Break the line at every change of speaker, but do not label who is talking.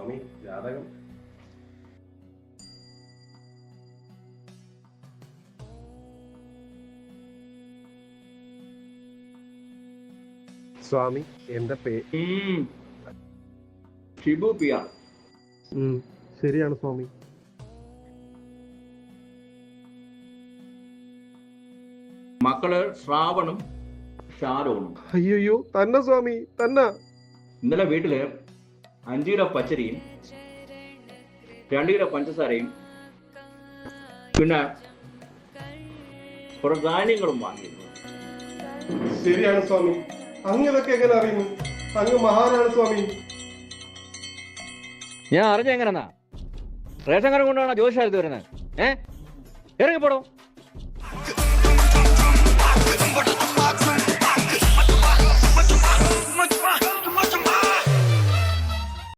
സ്വാമി ജാതകം. സ്വാമി എന്റെ
ഷിബു പിയ.
ശരിയാണ് സ്വാമി.
മക്കള് ശ്രാവണും ഷാരോണും.
അയ്യോ തന്നെ സ്വാമി തന്നെ.
ഇന്നലെ വീട്ടില് 5 കിലോ പച്ചരിയും 2 കിലോ പഞ്ചസാരയും പിന്നെ കുറെ ധാന്യങ്ങളും വാങ്ങിയിരുന്നു.
ശരിയാണ് സ്വാമി. അങ്ങ് ഇതൊക്കെ എങ്ങനെ അറിയുന്നു? അങ്ങ് മഹാനാണ് സ്വാമി.
ഞാൻ അറിഞ്ഞ എങ്ങനെന്നാ റേഷൻ കടം കൊണ്ടാണ് ജ്യോതിഷാലത്ത് വരുന്നത്. ഇറങ്ങിപ്പോടോ.